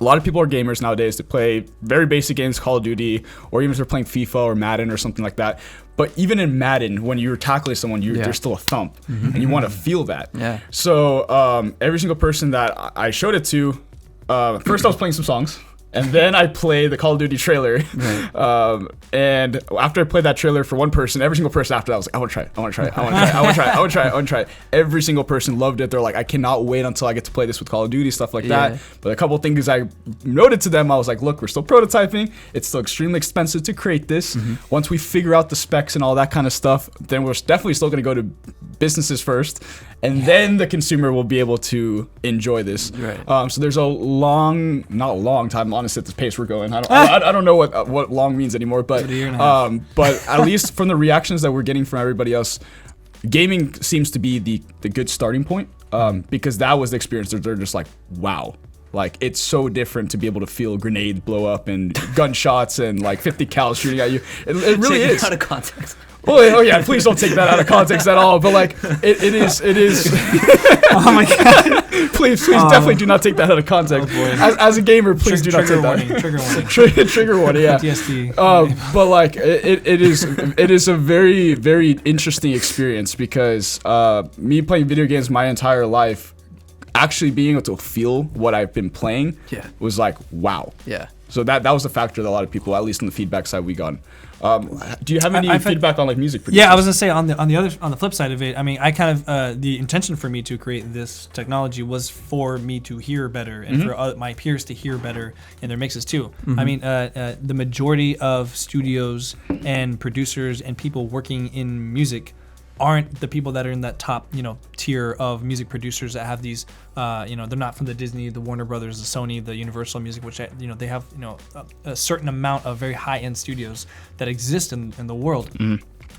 A lot of people are gamers nowadays to play very basic games, Call of Duty, or even if they're playing FIFA or Madden or something like that. But even in Madden, when you're tackling someone, there's still a thump, and you want to feel that. Yeah. So every single person that I showed it to, first I was playing some songs, and then I played the Call of Duty trailer. Right. And after I played that trailer for one person, every single person after that was like, I want to try it, I want to try it, I want to try it, I want to try it, I want to try it, I want to try it. Every single person loved it. They're like, I cannot wait until I get to play this with Call of Duty, stuff like that. But a couple of things I noted to them, I was like, look, we're still prototyping. It's still extremely expensive to create this. Once we figure out the specs and all that kind of stuff, then we're definitely still going to go to businesses first, and then the consumer will be able to enjoy this. Right. So there's a not long time, honestly, at the pace we're going. I don't know what long means anymore, but at least from the reactions that we're getting from everybody else, gaming seems to be the good starting point, because that was the experience. They're just like, wow. Like, it's so different to be able to feel grenade blow up and gunshots and like 50 cal shooting at you. It really is. Out of context. Oh yeah, please don't take that out of context at all. But like, it is. Oh my god! Please definitely do not take that out of context. Oh, as a gamer, please do not take that. Trigger warning. Trigger warning. Yeah. PTSD. But like, it is a very, very interesting experience because me playing video games my entire life, actually being able to feel what I've been playing was like, wow. Yeah. So that was a factor that a lot of people, at least on the feedback side, we got. Do you have any feedback on like music producers? Yeah, I was gonna say on the flip side of it, I mean, I kind of the intention for me to create this technology was for me to hear better and for my peers to hear better in their mixes too. I mean, the majority of studios and producers and people working in music aren't the people that are in that top, tier of music producers that have these, they're not from the Disney, the Warner Brothers, the Sony, the Universal Music, which, they have, a certain amount of very high-end studios that exist in the world.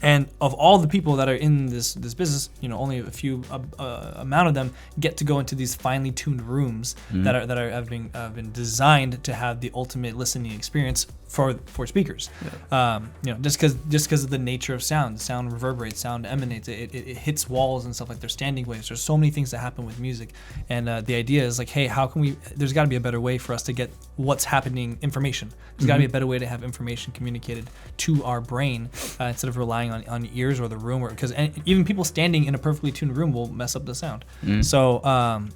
And of all the people that are in this business, only a few amount of them get to go into these finely tuned rooms that have been designed to have the ultimate listening experience for speakers. Just because of the nature of sound reverberates, sound emanates, it hits walls and stuff, like there's standing waves. There's so many things that happen with music, and the idea is like, hey, how can we? There's got to be a better way for us to get what's happening information. There's got to be a better way to have information communicated to our brain instead of relying on ears or the room, because even people standing in a perfectly tuned room will mess up the sound. So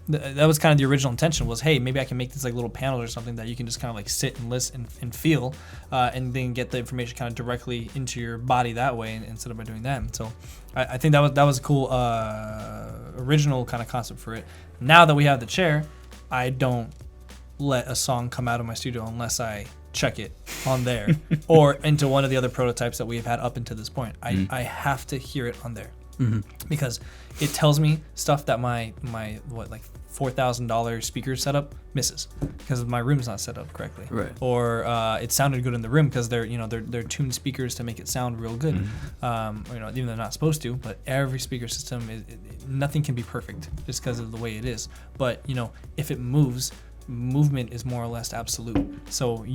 that was kind of the original intention, was, hey, maybe I can make this like little panel or something that you can just kind of like sit and listen and feel, and then get the information kind of directly into your body that way instead of by doing that. And so I think that was a cool original kind of concept for it. Now that we have the chair, I don't let a song come out of my studio unless I check it on there or into one of the other prototypes that we've had up until this point. I have to hear it on there. because it tells me stuff that my like $4,000 speaker setup misses because my room's not set up correctly, Right. or it sounded good in the room because they're tuned speakers to make it sound real good. Even though they're not supposed to, but every speaker system nothing can be perfect just because of the way it is. But if it moves, movement is more or less absolute. So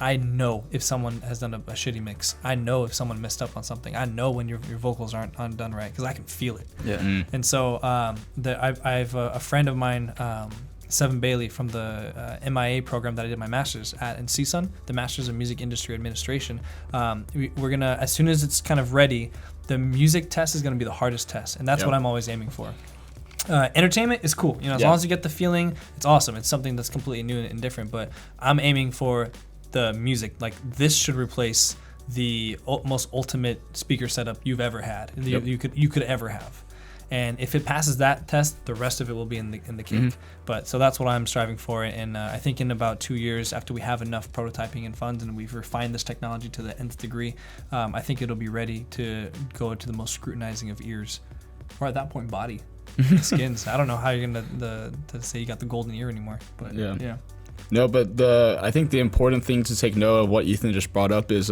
I know if someone has done a shitty mix. I know if someone messed up on something. I know when your vocals aren't done right because I can feel it. Yeah. And so I have a friend of mine, Seven Bailey, from the MIA program that I did my master's at in CSUN, the Masters of Music Industry Administration. We're gonna, as soon as it's kind of ready, the music test is gonna be the hardest test, and that's what I'm always aiming for. Entertainment is cool, as long as you get the feeling, it's awesome. It's something that's completely new and different. But I'm aiming for the music. Like, this should replace the most ultimate speaker setup you've ever had, you could ever have. And if it passes that test, the rest of it will be in the cake. But so that's what I'm striving for. And I think in about 2 years, after we have enough prototyping and funds and we've refined this technology to the nth degree, I think it'll be ready to go to the most scrutinizing of ears, or at that point, body, skins. I don't know how you're gonna to say you got the golden ear anymore. But yeah. No, but I think the important thing to take note of what Ethan just brought up is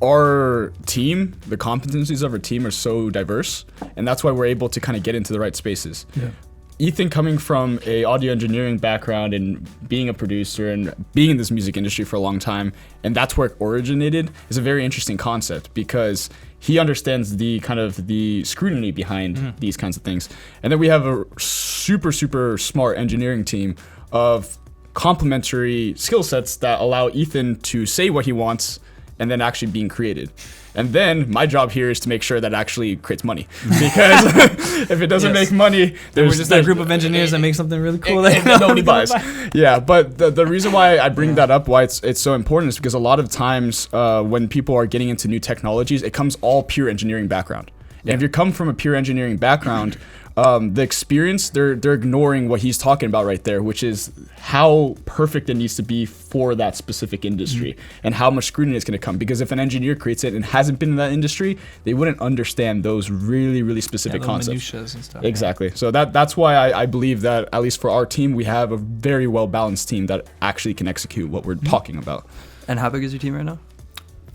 our team, the competencies of our team are so diverse, and that's why we're able to kind of get into the right spaces. Yeah. Ethan, coming from a audio engineering background and being a producer and being in this music industry for a long time, and that's where it originated, is a very interesting concept because he understands the kind of the scrutiny behind these kinds of things. And then we have a super, super smart engineering team of complementary skill sets that allow Ethan to say what he wants and then actually being created. And then my job here is to make sure that it actually creates money. Because if it doesn't make money, we're just that group of engineers that make something really cool that nobody buys. Yeah, but the reason why I bring that up, why it's so important, is because a lot of times when people are getting into new technologies, it comes all pure engineering background. And if you come from a pure engineering background, the experience, they're ignoring what he's talking about right there, which is how perfect it needs to be for that specific industry and how much scrutiny is going to come. Because if an engineer creates it and hasn't been in that industry, they wouldn't understand those really, really specific concepts. Minutiae and stuff. Exactly. So that's why I believe that, at least for our team, we have a very well-balanced team that actually can execute what we're talking about. And how big is your team right now?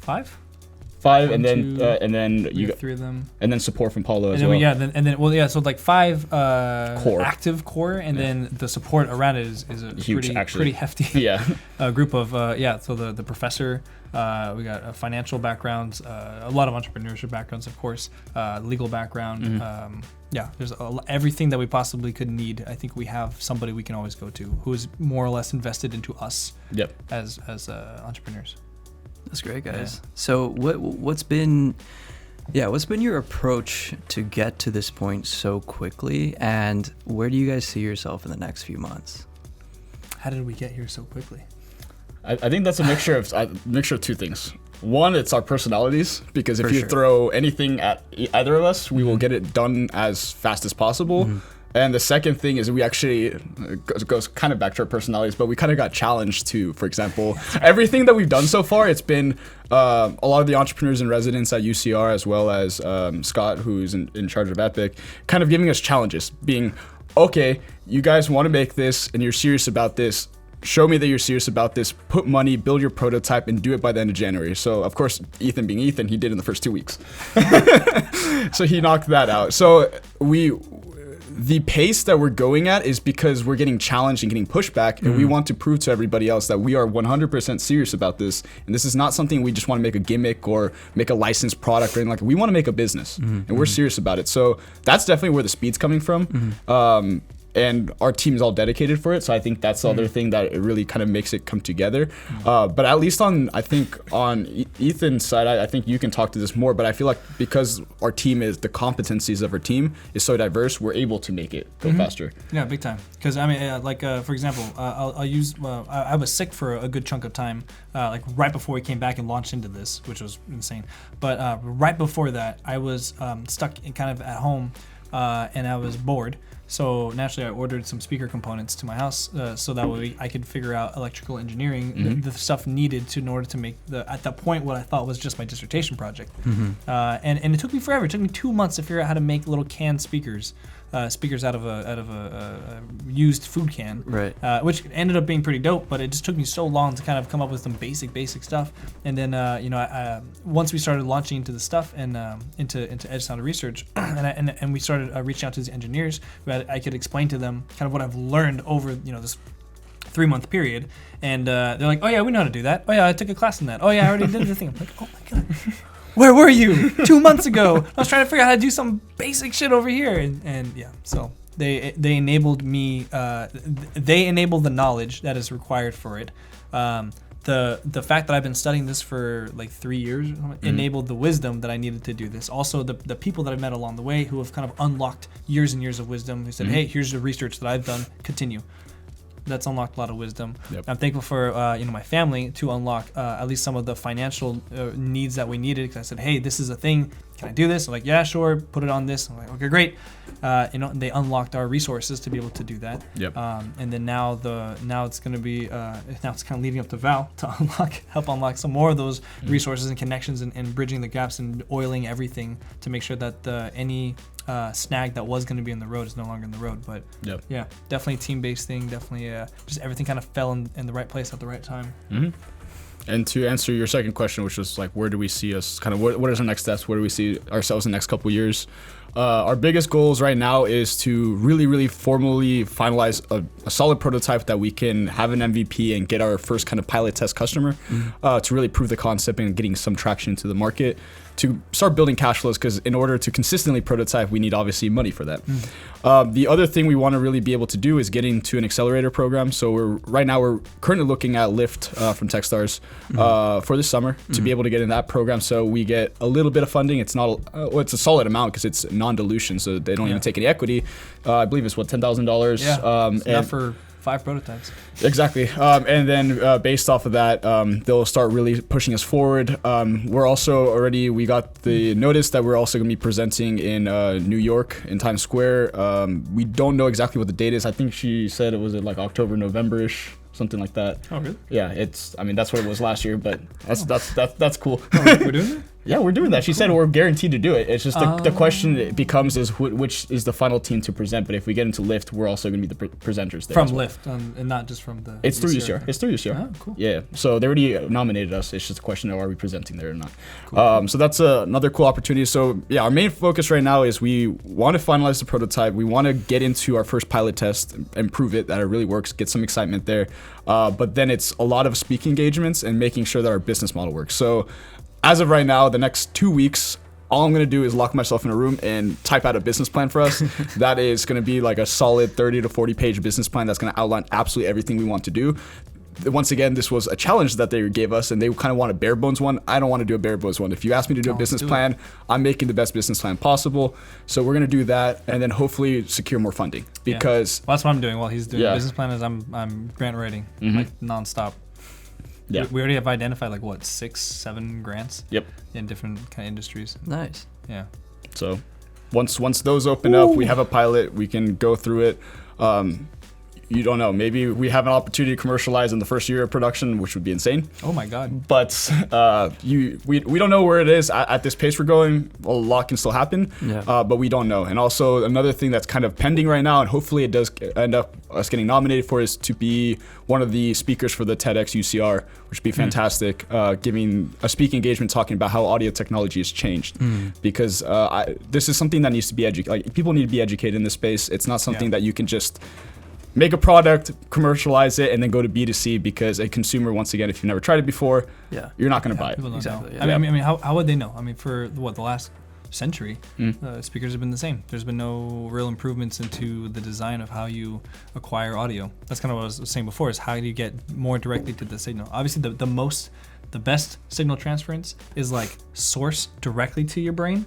5? 5, One, and then you got 3 of them, and then support from Paulo as then well. so like 5 core. active core, and then the support around it is a huge, pretty hefty group of So the professor, we got financial backgrounds, a lot of entrepreneurship backgrounds, of course, legal background. There's everything that we possibly could need. I think we have somebody we can always go to who is more or less invested into us as entrepreneurs. That's great, guys. Yeah. So what's been your approach to get to this point so quickly, and where do you guys see yourself in the next few months? How did we get here so quickly? I think that's a mixture of two things. One, it's our personalities, because if you throw anything at either of us, we will get it done as fast as possible. And the second thing is we actually, goes kind of back to our personalities, but we kind of got challenged to, for example, everything that we've done so far, it's been a lot of the entrepreneurs in residence at UCR, as well as Scott, who's in charge of Epic, kind of giving us challenges, being, okay, you guys want to make this and you're serious about this. Show me that you're serious about this, put money, build your prototype, and do it by the end of January. So, of course, Ethan being Ethan, he did in the first 2 weeks. So he knocked that out. So the pace that we're going at is because we're getting challenged and getting pushback, and we want to prove to everybody else that we are 100% serious about this. And this is not something we just want to make a gimmick or make a licensed product or anything like that. We want to make a business, and we're serious about it. So that's definitely where the speed's coming from. And our team is all dedicated for it. So I think that's the other thing that it really kind of makes it come together. But at least on Ethan's side, I think you can talk to this more, but I feel like because our team the competencies of our team is so diverse, we're able to make it go faster. Yeah, big time. Because I mean, for example, I'll use, I was sick for a good chunk of time, like right before we came back and launched into this, which was insane. But right before that, I was stuck in kind of at home and I was bored. So naturally, I ordered some speaker components to my house, so that way I could figure out electrical engineering, the stuff needed in order to make at that point what I thought was just my dissertation project. And it took me forever. It took me 2 months to figure out how to make little canned speakers. Speakers out of a used food can, Right. Which ended up being pretty dope. But it just took me so long to kind of come up with some basic stuff. And then once we started launching into the stuff and into Edge Sound Research, and we started reaching out to these engineers, I could explain to them kind of what I've learned over this 3-month period. And they're like, oh yeah, we know how to do that. Oh yeah, I took a class in that. Oh yeah, I already did the thing. I'm like, oh my god. Where were you 2 months ago? I was trying to figure out how to do some basic shit over here, and yeah. So they enabled me. They enabled the knowledge that is required for it. The fact that I've been studying this for like 3 years enabled the wisdom that I needed to do this. Also, the people that I've met along the way who have kind of unlocked years and years of wisdom. Who said, hey, here's the research that I've done. Continue. That's unlocked a lot of wisdom. Yep. I'm thankful for my family to unlock at least some of the financial needs that we needed. Because I said, hey, this is a thing. Can I do this? I'm like, yeah, sure. Put it on this. I'm like, okay, great. And they unlocked our resources to be able to do that. Yep. And then now it's going to be now it's kind of leading up to Val to help unlock some more of those resources and connections and bridging the gaps and oiling everything to make sure that any snag that was going to be in the road is no longer in the road. But yeah, definitely a team-based thing. Definitely just everything kind of fell in the right place at the right time. And to answer your second question, which was like, where do we see us? Kind of what is our next steps? Where do we see ourselves in the next couple of years? Our biggest goals right now is to really formally finalize a solid prototype that we can have an MVP and get our first kind of pilot test customer to really prove the concept and getting some traction into the market, to start building cash flows, because in order to consistently prototype, we need obviously money for that. The other thing we want to really be able to do is get into an accelerator program. So we're currently looking at Lift from Techstars for this summer to be able to get in that program. So we get a little bit of funding. It's not it's a solid amount because it's non-dilution, so they don't even take any equity. I believe it's $10,000. Yeah, enough for 5 prototypes. Exactly. And then based off of that, they'll start really pushing us forward. We're also we got the notice that we're also going to be presenting in New York in Times Square. We don't know exactly what the date is. I think she said it was like October, November-ish. Something like that. Oh, really? Yeah, that's what it was last year, but that's cool. Oh, we're doing it? Yeah, we're doing that. She said we're guaranteed to do it. It's just the question becomes is which is the final team to present. But if we get into Lift, we're also going to be the presenters there. From Lift, and not just from the... It's through UCR. It's through UCR. Oh, cool. Yeah, so they already nominated us. It's just a question of are we presenting there or not. Cool. So that's another cool opportunity. So yeah, our main focus right now is we want to finalize the prototype. We want to get into our first pilot test and prove it that it really works, get some excitement there. But then it's a lot of speaking engagements and making sure that our business model works. So as of right now, the next 2 weeks, all I'm going to do is lock myself in a room and type out a business plan for us. That is going to be like a solid 30 to 40 page business plan that's going to outline absolutely everything we want to do. Once again, this was a challenge that they gave us, and they kind of want a bare bones one. I don't want to do a bare bones one. If you ask me to do a business plan, I'm making the best business plan possible. So we're going to do that, and then hopefully secure more funding. Because well, that's what I'm doing while he's doing the business plan. Is I'm grant writing like nonstop. Yeah, we already have identified like 6-7 grants. Yep. In different kind of industries. Nice. Yeah. So once those open up, we have a pilot. We can go through it. You don't know. Maybe we have an opportunity to commercialize in the first year of production, which would be insane. Oh my God! But we don't know where it is at this pace we're going. A lot can still happen, but we don't know. And also another thing that's kind of pending right now, and hopefully it does end up us getting nominated for, is to be one of the speakers for the TEDx UCR, which would be fantastic. Giving a speaking engagement talking about how audio technology has changed, because this is something that needs to be educated. Like, people need to be educated in this space. It's not something that you can just make a product, commercialize it, and then go to B2C, because a consumer, once again, if you've never tried it before, you're not going to buy it. Exactly. I mean, how would they know? I mean, for the last century, speakers have been the same. There's been no real improvements into the design of how you acquire audio. That's kind of what I was saying before, is how do you get more directly to the signal? Obviously, the best signal transference is like source directly to your brain.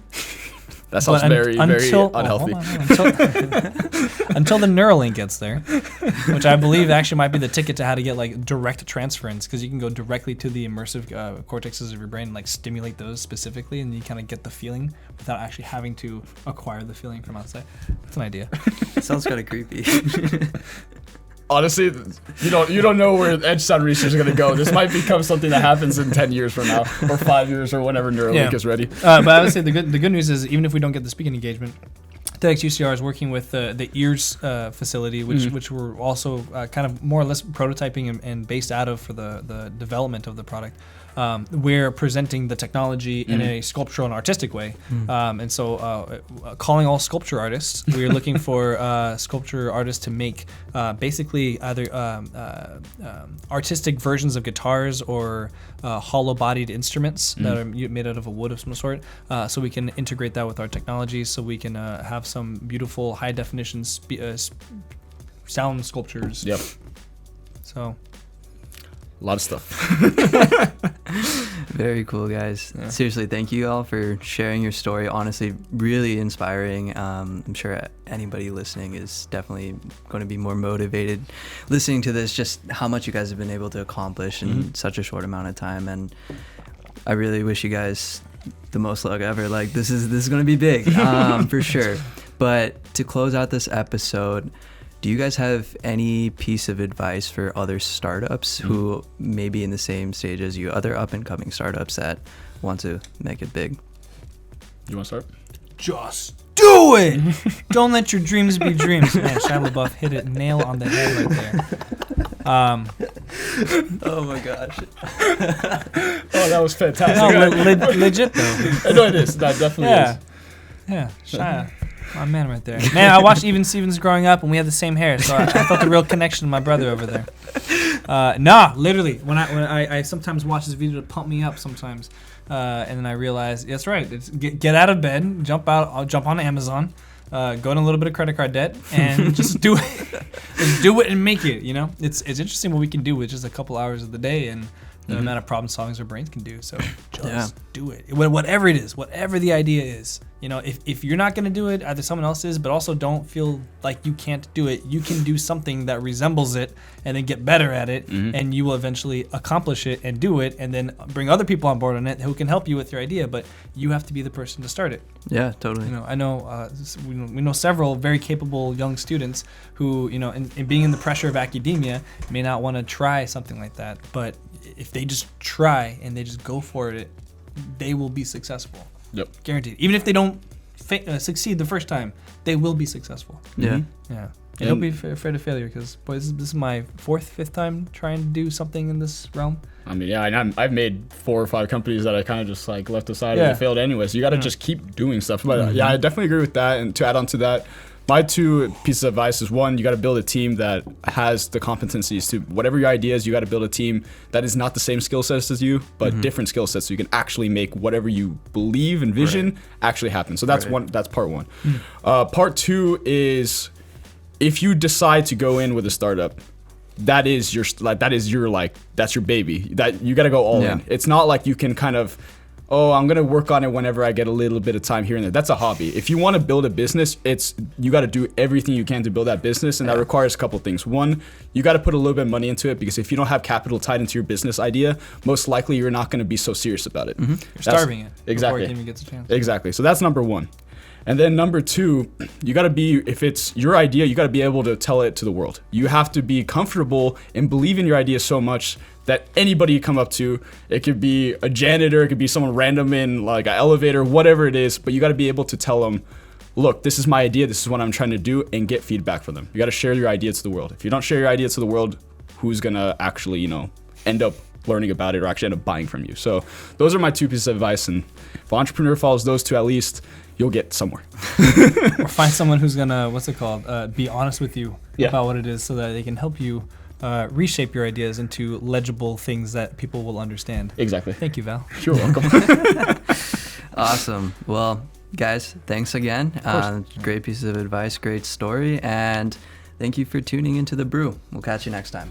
That sounds very unhealthy. Until the Neuralink gets there, which I believe actually might be the ticket to how to get like direct transference, because you can go directly to the immersive cortexes of your brain and like stimulate those specifically, and you kind of get the feeling without actually having to acquire the feeling from outside. That's an idea. Sounds kind of creepy. Honestly, you don't know where edge sound research is going to go. This might become something that happens in 10 years from now, or 5 years, or whenever Neuralink is ready. But I would say the good news is, even if we don't get the speaking engagement, TEDxUCR is working with the EARS facility, which we're also kind of more or less prototyping and based out of for the development of the product. We're presenting the technology in a sculptural and artistic way. And so calling all sculpture artists, we're looking for sculpture artists to make basically either artistic versions of guitars or hollow-bodied instruments that are made out of a wood of some sort, so we can integrate that with our technology, so we can have some beautiful high-definition sound sculptures. Yep. So... a lot of stuff. Very cool, guys. Yeah. Seriously, thank you all for sharing your story. Honestly, really inspiring. I'm sure anybody listening is definitely going to be more motivated listening to this, just how much you guys have been able to accomplish in such a short amount of time. And I really wish you guys the most luck ever. Like, this is going to be big, for sure. But to close out this episode, do you guys have any piece of advice for other startups who may be in the same stage as you, other up-and-coming startups that want to make it big? You want to start? Just do it! Don't let your dreams be dreams. Man, Shia LaBeouf hit it nail on the head right there. Oh my gosh. Oh, that was fantastic. No, legit though. No, it is. That definitely is. Yeah, Shia. My man right there. Man, I watched Even Stevens growing up, and we had the same hair, so I felt a real connection to my brother over there. Literally, when I sometimes watch this video to pump me up sometimes, and then I realize, that's right, it's get out of bed, jump on Amazon, go in a little bit of credit card debt, and just do it. Just do it and make it, you know? It's interesting what we can do with just a couple hours of the day, and the amount of problem solving our brains can do. So just do it. Whatever it is, whatever the idea is. You know, if you're not going to do it, either someone else is, but also don't feel like you can't do it. You can do something that resembles it and then get better at it, and you will eventually accomplish it and do it, and then bring other people on board on it who can help you with your idea, but you have to be the person to start it. Yeah, totally. You know, I know we know several very capable young students who, you know, in being in the pressure of academia, may not want to try something like that, but if they just try and they just go for it, they will be successful. Yep. Guaranteed. Even if they don't succeed the first time, they will be successful. Yeah. Yeah. And don't be afraid of failure, because, boy, this is my fifth time trying to do something in this realm. I mean, yeah, and I've made 4 or 5 companies that I kind of just like left aside and they failed anyway. So you got to just keep doing stuff. But yeah, I definitely agree with that. And to add on to that, my 2 pieces of advice is, 1, you got to build a team that has the competencies to whatever your idea is. You got to build a team that is not the same skill sets as you, but different skill sets, so you can actually make whatever you believe and vision actually happen. So that's That's part 1. Part 2 is, if you decide to go in with a startup, that's your baby. That you got to go all in. It's not like you can kind of, I'm going to work on it whenever I get a little bit of time here and there. That's a hobby. If you want to build a business, you got to do everything you can to build that business, and that requires a couple things. 1, you got to put a little bit of money into it, because if you don't have capital tied into your business idea, most likely you're not going to be so serious about it. You're starving it exactly before it even gets a chance. Exactly. So that's number 1. And then number 2, you got to be, if it's your idea, you got to be able to tell it to the world. You have to be comfortable and believe in your idea so much that anybody you come up to, it could be a janitor, it could be someone random in like an elevator, whatever it is, but you got to be able to tell them, look, this is my idea, this is what I'm trying to do, and get feedback from them. You got to share your idea to the world. If you don't share your idea to the world, who's going to actually, end up learning about it or actually end up buying from you? So those are my 2 pieces of advice, and if an entrepreneur follows those 2 at least, you'll get somewhere. Or find someone who's gonna, be honest with you about what it is, so that they can help you reshape your ideas into legible things that people will understand. Exactly. Thank you, Val. You're welcome. Awesome. Well, guys, thanks again. Great pieces of advice, great story, and thank you for tuning into The Brew. We'll catch you next time.